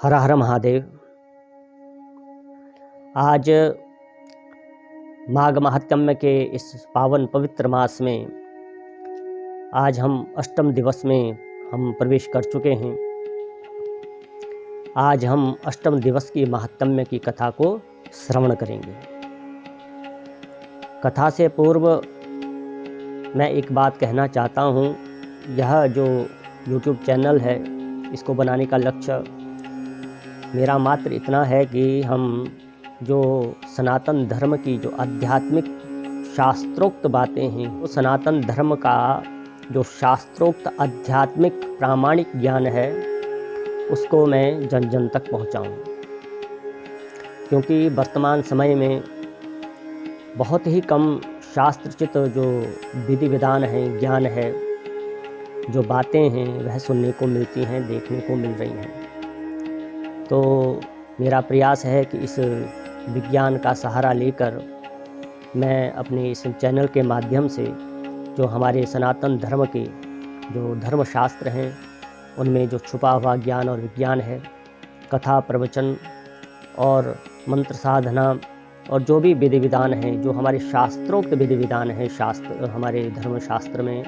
हर हर महादेव। आज माघ महात्म्य के इस पावन पवित्र मास में आज हम अष्टम दिवस में हम प्रवेश कर चुके हैं। आज हम अष्टम दिवस की महात्म्य की कथा को श्रवण करेंगे। कथा से पूर्व मैं एक बात कहना चाहता हूँ। यह जो YouTube चैनल है, इसको बनाने का लक्ष्य मेरा मात्र इतना है कि हम जो सनातन धर्म की जो आध्यात्मिक शास्त्रोक्त बातें हैं, वो सनातन धर्म का जो शास्त्रोक्त आध्यात्मिक प्रामाणिक ज्ञान है, उसको मैं जन जन तक पहुंचाऊं। क्योंकि वर्तमान समय में बहुत ही कम शास्त्रचित जो विधि विधान है, ज्ञान है, जो बातें हैं, वह सुनने को मिलती हैं, देखने को मिल रही हैं। तो मेरा प्रयास है कि इस विज्ञान का सहारा लेकर मैं अपने इस चैनल के माध्यम से जो हमारे सनातन धर्म के जो धर्मशास्त्र हैं, उनमें जो छुपा हुआ ज्ञान और विज्ञान है, कथा प्रवचन और मंत्र साधना और जो भी विधि विधान हैं, जो हमारे शास्त्रोक्त विधि विधान हैं, शास्त्र हमारे धर्मशास्त्र में,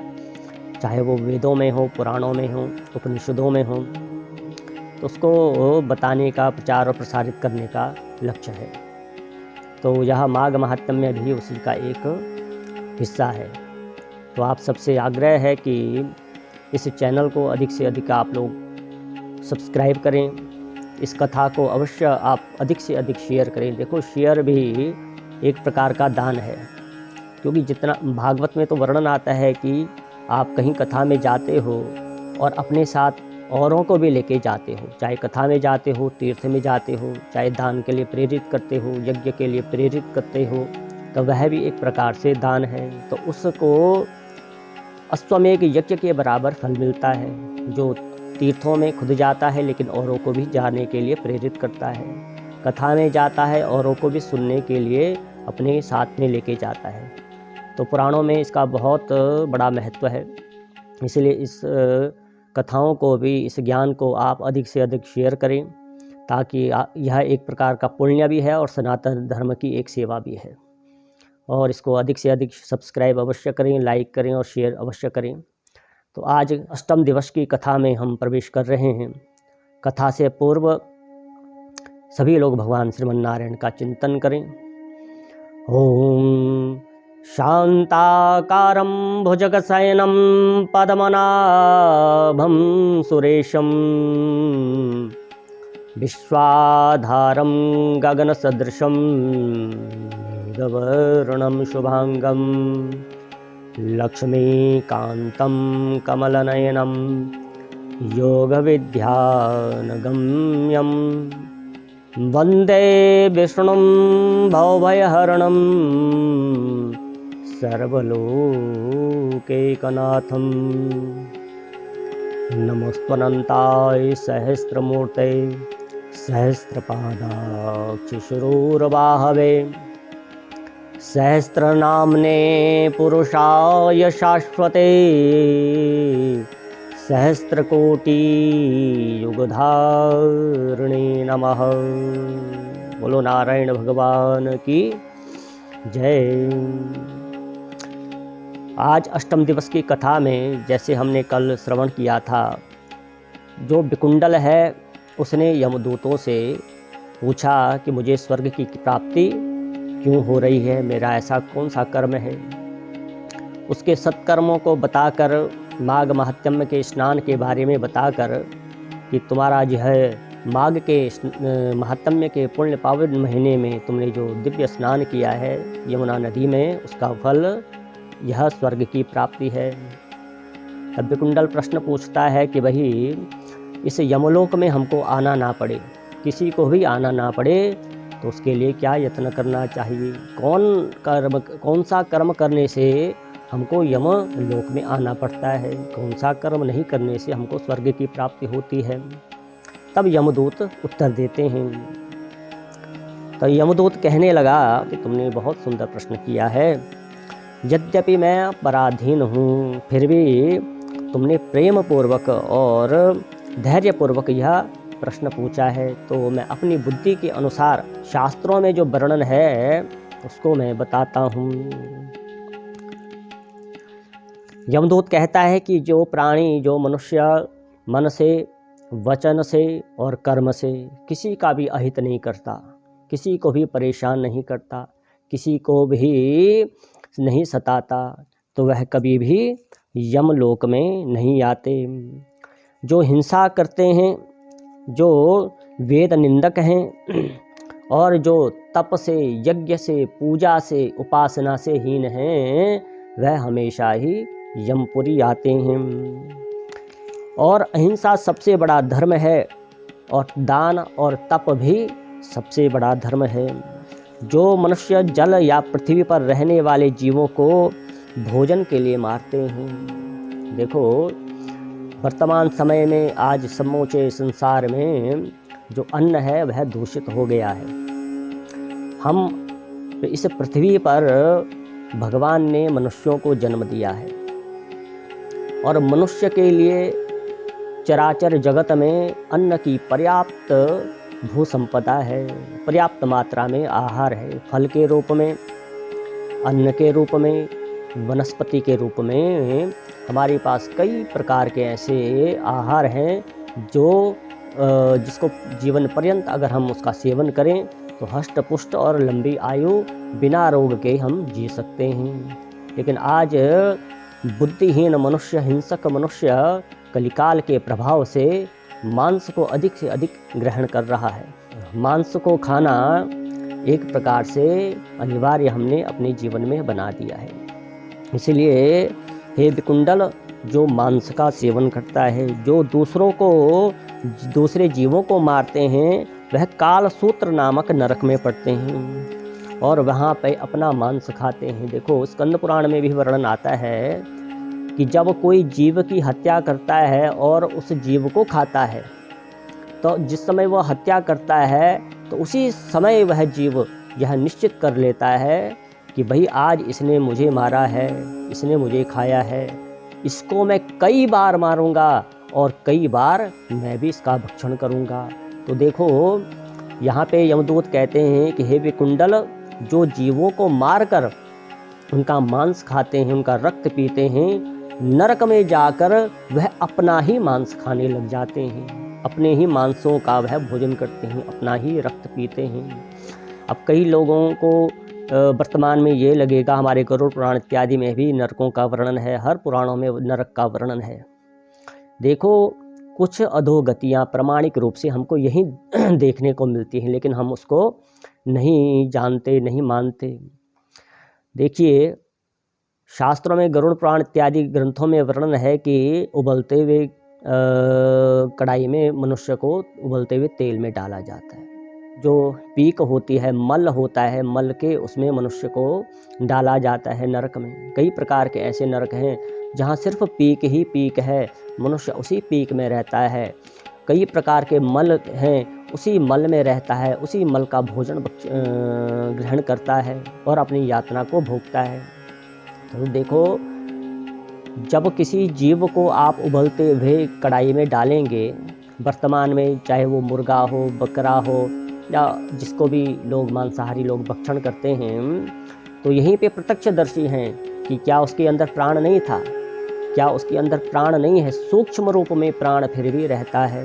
चाहे वो वेदों में हो, पुराणों में हो, उपनिषदों में हो, तो उसको बताने का, प्रचार और प्रसारित करने का लक्ष्य है। तो यह माघ महात्म्य भी उसी का एक हिस्सा है। तो आप सबसे आग्रह है कि इस चैनल को अधिक से अधिक आप लोग सब्सक्राइब करें। इस कथा को अवश्य आप अधिक से अधिक शेयर करें। देखो, शेयर भी एक प्रकार का दान है। क्योंकि जितना भागवत में तो वर्णन आता है कि आप कहीं कथा में जाते हो और अपने साथ औरों को भी लेके जाते हो, चाहे कथा में जाते हो, तीर्थ में जाते हो, चाहे दान के लिए प्रेरित करते हो, यज्ञ के लिए प्रेरित करते हो, तो वह भी एक प्रकार से दान है। तो उसको अश्वमेध यज्ञ के बराबर फल मिलता है। जो तीर्थों में खुद जाता है लेकिन औरों को भी जाने के लिए प्रेरित करता है, कथा में जाता है, औरों को भी सुनने के लिए अपने साथ में लेके जाता है। तो पुराणों में इसका बहुत बड़ा महत्व है। इसलिए इस कथाओं को भी, इस ज्ञान को आप अधिक से अधिक शेयर करें, ताकि यह एक प्रकार का पुण्य भी है और सनातन धर्म की एक सेवा भी है। और इसको अधिक से अधिक सब्सक्राइब अवश्य करें, लाइक करें और शेयर अवश्य करें। तो आज अष्टम दिवस की कथा में हम प्रवेश कर रहे हैं। कथा से पूर्व सभी लोग भगवान श्रीमन्नारायण का चिंतन करें। ओम शांताकारं भुजगशयनं पद्मनाभं सुरेशं विश्वाधारं गगनसदृशं मेघवर्णं शुभांगं लक्ष्मीकान्तं कमलनयनं योगविद्यानगम्यं वन्दे विष्णुं भवभयहरणं सर्वलोकैकनाथं। नमस्त्वनन्ताय सहस्रमूर्ते सहस्रपादाक्षिशिरोर्बाहवे सहस्रनाम्ने पुरुषाय शाश्वते सहस्रकोटियुगधारिणे नमः। बोलो नारायण भगवान की जय। आज अष्टम दिवस की कथा में, जैसे हमने कल श्रवण किया था, जो विकुंडल है उसने यमदूतों से पूछा कि मुझे स्वर्ग की प्राप्ति क्यों हो रही है, मेरा ऐसा कौन सा कर्म है। उसके सत्कर्मों को बताकर, माघ महात्म्य के स्नान के बारे में बताकर कि तुम्हारा जो है माघ के महात्म्य के पुण्य पावन महीने में तुमने जो दिव्य स्नान किया है यमुना नदी में, उसका फल यह स्वर्ग की प्राप्ति है। तब विकुंडल प्रश्न पूछता है कि वही इस यमलोक में हमको आना ना पड़े, किसी को भी आना ना पड़े, तो उसके लिए क्या यत्न करना चाहिए? कौन सा कर्म करने से हमको यम लोक में आना पड़ता है, कौन सा कर्म नहीं करने से हमको स्वर्ग की प्राप्ति होती है? तब यमदूत उत्तर देते हैं। तो यमदूत कहने लगा कि तुमने बहुत सुंदर प्रश्न किया है। यद्यपि मैं पराधीन हूँ, फिर भी तुमने प्रेम पूर्वक और धैर्य पूर्वक यह प्रश्न पूछा है, तो मैं अपनी बुद्धि के अनुसार शास्त्रों में जो वर्णन है उसको मैं बताता हूँ। यमदूत कहता है कि जो प्राणी, जो मनुष्य मन से, वचन से और कर्म से किसी का भी अहित नहीं करता, किसी को भी परेशान नहीं करता, किसी को भी नहीं सताता, तो वह कभी भी यमलोक में नहीं आते। जो हिंसा करते हैं, जो वेद निंदक हैं और जो तप से, यज्ञ से, पूजा से, उपासना से हीन हैं, वह हमेशा ही यमपुरी आते हैं। और अहिंसा सबसे बड़ा धर्म है और दान और तप भी सबसे बड़ा धर्म है। जो मनुष्य जल या पृथ्वी पर रहने वाले जीवों को भोजन के लिए मारते हैं। देखो, वर्तमान समय में आज समूचे संसार में जो अन्न है वह दूषित हो गया है। हम इस पृथ्वी पर भगवान ने मनुष्यों को जन्म दिया है और मनुष्य के लिए चराचर जगत में अन्न की पर्याप्त भू संपदा है, पर्याप्त मात्रा में आहार है। फल के रूप में, अन्न के रूप में, वनस्पति के रूप में हमारे पास कई प्रकार के ऐसे आहार हैं जो जिसको जीवन पर्यंत अगर हम उसका सेवन करें तो हष्ट पुष्ट और लंबी आयु बिना रोग के हम जी सकते हैं। लेकिन आज बुद्धिहीन मनुष्य, हिंसक मनुष्य कलिकाल के प्रभाव से मांस को अधिक से अधिक ग्रहण कर रहा है। मांस को खाना एक प्रकार से अनिवार्य हमने अपने जीवन में बना दिया है। इसलिए हे विकुंडल, जो मांस का सेवन करता है, जो दूसरे जीवों को मारते हैं, वह कालसूत्र नामक नरक में पड़ते हैं और वहाँ पे अपना मांस खाते हैं। देखो, स्कंद पुराण में भी वर्णन आता है कि जब कोई जीव की हत्या करता है और उस जीव को खाता है, तो जिस समय वह हत्या करता है तो उसी समय वह जीव यह निश्चित कर लेता है कि भाई आज इसने मुझे मारा है, इसने मुझे खाया है, इसको मैं कई बार मारूंगा और कई बार मैं भी इसका भक्षण करूंगा। तो देखो, यहाँ पे यमदूत कहते हैं कि हे विकुंडल, जो जीवों को मारकर उनका मांस खाते हैं, उनका रक्त पीते हैं, नरक में जाकर वह अपना ही मांस खाने लग जाते हैं, अपने ही मांसों का वह भोजन करते हैं, अपना ही रक्त पीते हैं। अब कई लोगों को वर्तमान में ये लगेगा, हमारे गरुड़ पुराण इत्यादि में भी नरकों का वर्णन है, हर पुराणों में नरक का वर्णन है। देखो, कुछ अधोगतियाँ प्रामाणिक रूप से हमको यही देखने को मिलती हैं, लेकिन हम उसको नहीं जानते, नहीं मानते। देखिए, शास्त्रों में, गरुड़ पुराण इत्यादि ग्रंथों में वर्णन है कि उबलते हुए कढ़ाई में मनुष्य को उबलते हुए तेल में डाला जाता है। जो पीक होती है, मल होता है, मल के उसमें मनुष्य को डाला जाता है नरक में। कई प्रकार के ऐसे नरक हैं जहाँ सिर्फ पीक ही पीक है, मनुष्य उसी पीक में रहता है। कई प्रकार के मल हैं, उसी मल में रहता है, उसी मल का भोजन ग्रहण करता है और अपनी यातना को भोगता है। तो देखो, जब किसी जीव को आप उबलते हुए कढ़ाई में डालेंगे, वर्तमान में चाहे वो मुर्गा हो, बकरा हो या जिसको भी लोग मांसाहारी लोग भक्षण करते हैं, तो यहीं पे प्रत्यक्षदर्शी हैं कि क्या उसके अंदर प्राण नहीं था, क्या उसके अंदर प्राण नहीं है। सूक्ष्म रूप में प्राण फिर भी रहता है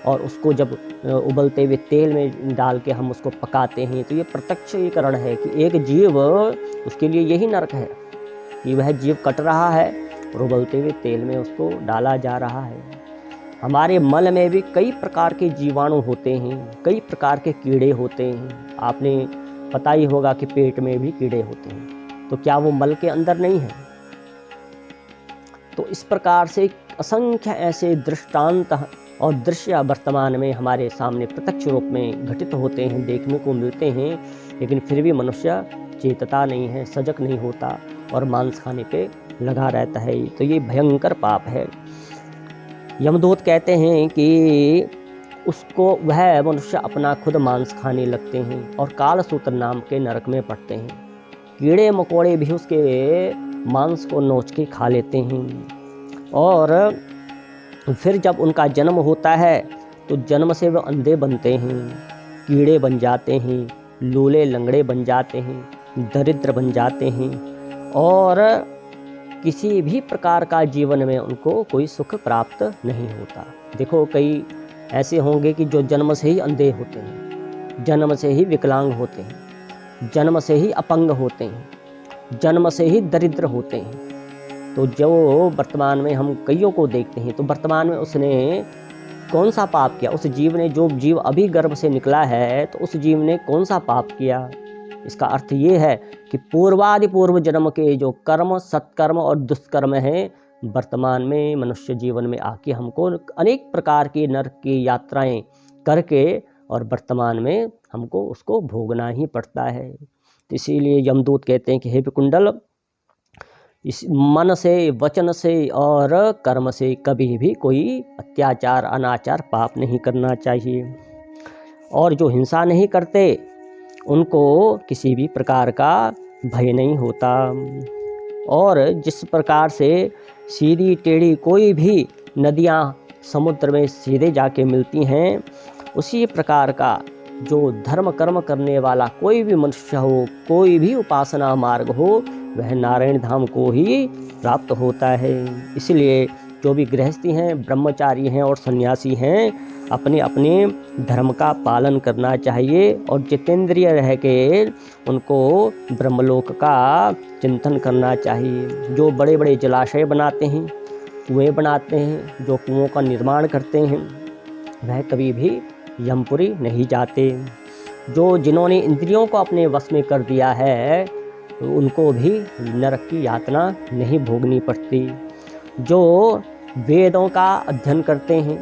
और उसको जब उबलते हुए तेल में डाल के हम उसको पकाते हैं, तो ये प्रत्यक्षीकरण है कि एक जीव, उसके लिए यही नरक है कि वह जीव कट रहा है और उबलते हुए तेल में उसको डाला जा रहा है। हमारे मल में भी कई प्रकार के जीवाणु होते हैं, कई प्रकार के कीड़े होते हैं। आपने पता ही होगा कि पेट में भी कीड़े होते हैं, तो क्या वो मल के अंदर नहीं है? तो इस प्रकार से असंख्य ऐसे दृष्टांत और दृश्य वर्तमान में हमारे सामने प्रत्यक्ष रूप में घटित होते हैं, देखने को मिलते हैं, लेकिन फिर भी मनुष्य चेतता नहीं है, सजग नहीं होता और मांस खाने पे लगा रहता है। तो ये भयंकर पाप है। यमदूत कहते हैं कि उसको, वह मनुष्य अपना खुद मांस खाने लगते हैं और कालसूत्र नाम के नरक में पड़ते हैं। कीड़े मकोड़े भी उसके मांस को नोच के खा लेते हैं और फिर जब उनका जन्म होता है तो जन्म से वो अंधे बनते हैं, कीड़े बन जाते हैं, लूले लंगड़े बन जाते हैं, दरिद्र बन जाते हैं और किसी भी प्रकार का जीवन में उनको कोई सुख प्राप्त नहीं होता। देखो कई ऐसे होंगे कि जो जन्म से ही अंधे होते हैं, जन्म से ही विकलांग होते हैं, जन्म से ही अपंग होते हैं, जन्म से ही दरिद्र होते हैं। तो जो वर्तमान में हम कईयों को देखते हैं, तो वर्तमान में उसने कौन सा पाप किया? उस जीव ने, जो जीव अभी गर्भ से निकला है, तो उस जीव ने कौन सा पाप किया? इसका अर्थ ये है कि पूर्वादि पूर्व जन्म के जो कर्म, सत्कर्म और दुष्कर्म हैं, वर्तमान में मनुष्य जीवन में आके हमको अनेक प्रकार की नरक की यात्राएं करके और वर्तमान में हमको उसको भोगना ही पड़ता है। तो इसीलिए यमदूत कहते हैं कि हे विकुंडल, इस मन से, वचन से और कर्म से कभी भी कोई अत्याचार, अनाचार, पाप नहीं करना चाहिए। और जो हिंसा नहीं करते उनको किसी भी प्रकार का भय नहीं होता। और जिस प्रकार से सीधी टेढ़ी कोई भी नदियाँ समुद्र में सीधे जाके मिलती हैं, उसी प्रकार का जो धर्म कर्म करने वाला कोई भी मनुष्य हो, कोई भी उपासना मार्ग हो, वह नारायण धाम को ही प्राप्त होता है। इसलिए जो भी गृहस्थी हैं, ब्रह्मचारी हैं और सन्यासी हैं, अपने अपने धर्म का पालन करना चाहिए और जितेंद्रिय रह के उनको ब्रह्मलोक का चिंतन करना चाहिए। जो बड़े बड़े जलाशय बनाते हैं, कुएं बनाते हैं, जो कुओं का निर्माण करते हैं, वह कभी भी यमपुरी नहीं जाते। जिन्होंने इंद्रियों को अपने वश में कर दिया है, उनको भी नरक की यातना नहीं भोगनी पड़ती। जो वेदों का अध्ययन करते हैं,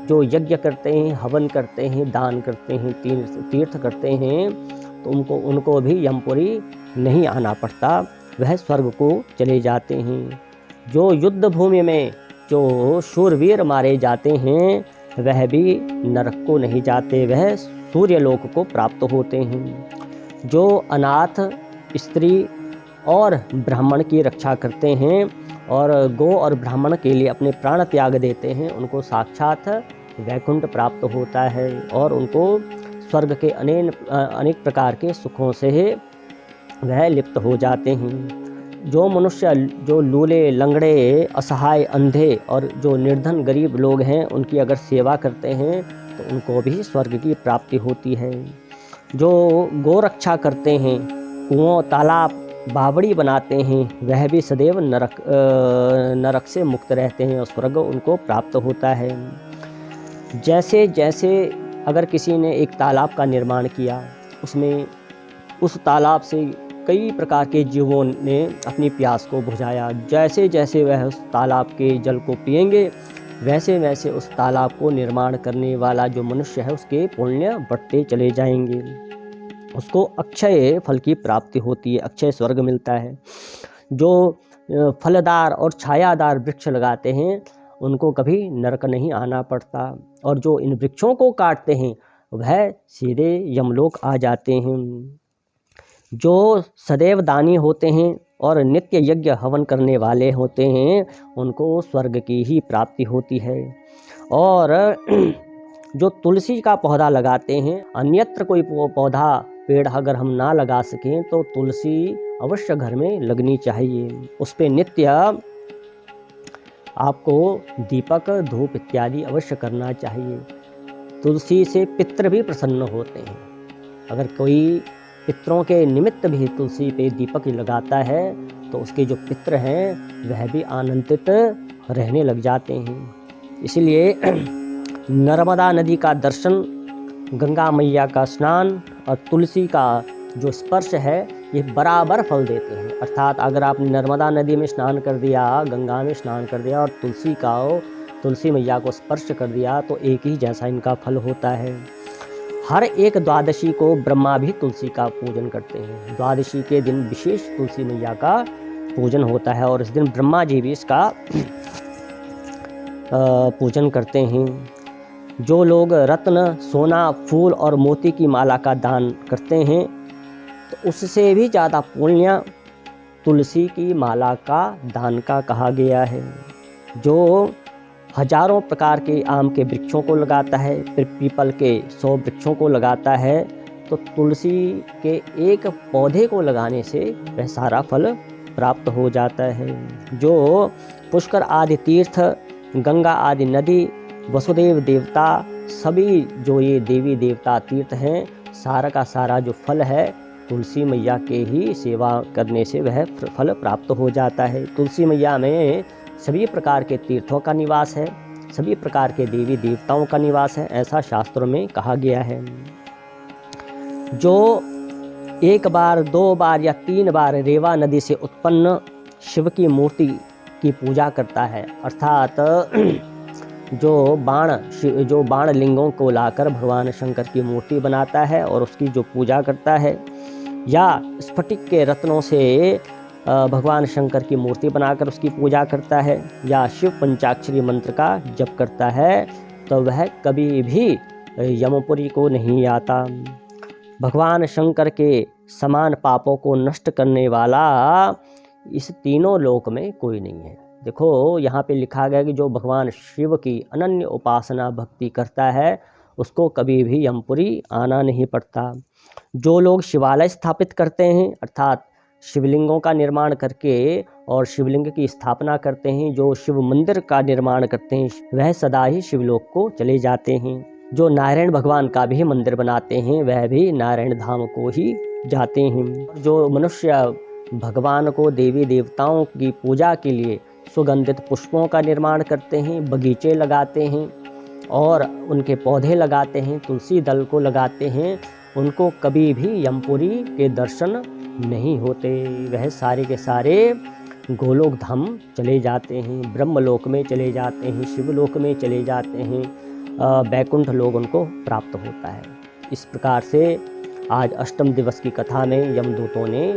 जो यज्ञ करते हैं, हवन करते हैं, दान करते हैं, तीर्थ करते हैं, तो उनको भी यमपुरी नहीं आना पड़ता, वह स्वर्ग को चले जाते हैं। जो युद्ध भूमि में जो शूरवीर मारे जाते हैं, वह भी नरक को नहीं जाते, वह सूर्यलोक को प्राप्त होते हैं। जो अनाथ स्त्री और ब्राह्मण की रक्षा करते हैं और गौ और ब्राह्मण के लिए अपने प्राण त्याग देते हैं, उनको साक्षात वैकुंठ प्राप्त होता है और उनको स्वर्ग के अनेक प्रकार के सुखों से वह लिप्त हो जाते हैं। जो मनुष्य जो लूले लंगड़े, असहाय, अंधे और जो निर्धन गरीब लोग हैं, उनकी अगर सेवा करते हैं तो उनको भी स्वर्ग की प्राप्ति होती है। जो गौ रक्षा करते हैं, कुओं, तालाब, बावड़ी बनाते हैं, वह भी सदैव नरक से मुक्त रहते हैं और स्वर्ग उनको प्राप्त होता है। जैसे जैसे अगर किसी ने एक तालाब का निर्माण किया, उसमें उस तालाब से कई प्रकार के जीवों ने अपनी प्यास को बुझाया, जैसे जैसे वह उस तालाब के जल को पिएंगे, वैसे वैसे उस तालाब को निर्माण करने वाला जो मनुष्य है, उसके पुण्य बढ़ते चले जाएंगे, उसको अक्षय फल की प्राप्ति होती है, अक्षय स्वर्ग मिलता है। जो फलदार और छायादार वृक्ष लगाते हैं, उनको कभी नरक नहीं आना पड़ता और जो इन वृक्षों को काटते हैं, वह सीधे यमलोक आ जाते हैं। जो सदैव दानी होते हैं और नित्य यज्ञ हवन करने वाले होते हैं, उनको स्वर्ग की ही प्राप्ति होती है। और जो तुलसी का पौधा लगाते हैं, अन्यत्र कोई पौधा पेड़ अगर हम ना लगा सकें तो तुलसी अवश्य घर में लगनी चाहिए। उस पर नित्य आपको दीपक, धूप इत्यादि अवश्य करना चाहिए। तुलसी से पितृ भी प्रसन्न होते हैं। अगर कोई पितरों के निमित्त भी तुलसी पे दीपक लगाता है तो उसके जो पितृ हैं वह भी आनंदित रहने लग जाते हैं। इसलिए नर्मदा नदी का दर्शन, गंगा मैया का स्नान और तुलसी का जो स्पर्श है, ये बराबर फल देते हैं। अर्थात अगर आपने नर्मदा नदी में स्नान कर दिया, गंगा में स्नान कर दिया और तुलसी मैया को स्पर्श कर दिया, तो एक ही जैसा इनका फल होता है। हर एक द्वादशी को ब्रह्मा भी तुलसी का पूजन करते हैं। द्वादशी के दिन विशेष तुलसी मैया का पूजन होता है और इस दिन ब्रह्मा जी भी इसका पूजन करते हैं। जो लोग रत्न, सोना, फूल और मोती की माला का दान करते हैं, तो उससे भी ज़्यादा पुण्य तुलसी की माला का दान का कहा गया है। जो हजारों प्रकार के आम के वृक्षों को लगाता है, फिर पीपल के 100 वृक्षों को लगाता है, तो तुलसी के एक पौधे को लगाने से वह सारा फल प्राप्त हो जाता है। जो पुष्कर आदि तीर्थ, गंगा आदि नदी, वसुदेव देवता, सभी जो ये देवी देवता तीर्थ हैं, सारा का सारा जो फल है तुलसी मैया के ही सेवा करने से वह फल प्राप्त हो जाता है। तुलसी मैया में सभी प्रकार के तीर्थों का निवास है, सभी प्रकार के देवी देवताओं का निवास है, ऐसा शास्त्रों में कहा गया है। जो 1 बार 2 बार या 3 बार रेवा नदी से उत्पन्न शिव की मूर्ति की पूजा करता है, अर्थात जो बाण लिंगों को लाकर भगवान शंकर की मूर्ति बनाता है और उसकी जो पूजा करता है, या स्फटिक के रत्नों से भगवान शंकर की मूर्ति बनाकर उसकी पूजा करता है, या शिव पंचाक्षरी मंत्र का जप करता है, तो वह कभी भी यमपुरी को नहीं आता। भगवान शंकर के समान पापों को नष्ट करने वाला इस तीनों लोक में कोई नहीं है। देखो यहाँ पे लिखा गया कि जो भगवान शिव की अनन्य उपासना भक्ति करता है उसको कभी भी यमपुरी आना नहीं पड़ता। जो लोग शिवालय स्थापित करते हैं, अर्थात शिवलिंगों का निर्माण करके और शिवलिंग की स्थापना करते हैं, जो शिव मंदिर का निर्माण करते हैं, वह सदा ही शिवलोक को चले जाते हैं। जो नारायण भगवान का भी मंदिर बनाते हैं वह भी नारायण धाम को ही जाते हैं। जो मनुष्य भगवान को देवी देवताओं की पूजा के लिए सुगंधित पुष्पों का निर्माण करते हैं, बगीचे लगाते हैं और उनके पौधे लगाते हैं, तुलसी दल को लगाते हैं, उनको कभी भी यमपुरी के दर्शन नहीं होते। वह सारे के सारे गोलोक धाम चले जाते हैं, ब्रह्मलोक में चले जाते हैं, शिवलोक में चले जाते हैं, बैकुंठ लोक उनको प्राप्त होता है। इस प्रकार से आज अष्टम दिवस की कथा में यमदूतों ने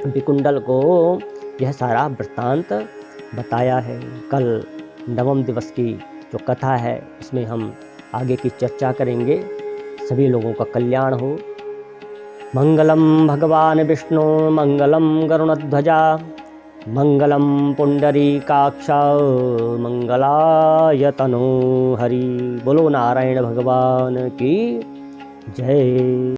विकुंडल को यह सारा वृत्तांत बताया है। कल नवम दिवस की जो कथा है उसमें हम आगे की चर्चा करेंगे। सभी लोगों का कल्याण हो। मंगलम भगवान विष्णु मंगलम गरुणध्वजा मंगलम पुंडरीकाक्ष मंगलाय तनो हरि। बोलो नारायण भगवान की जय।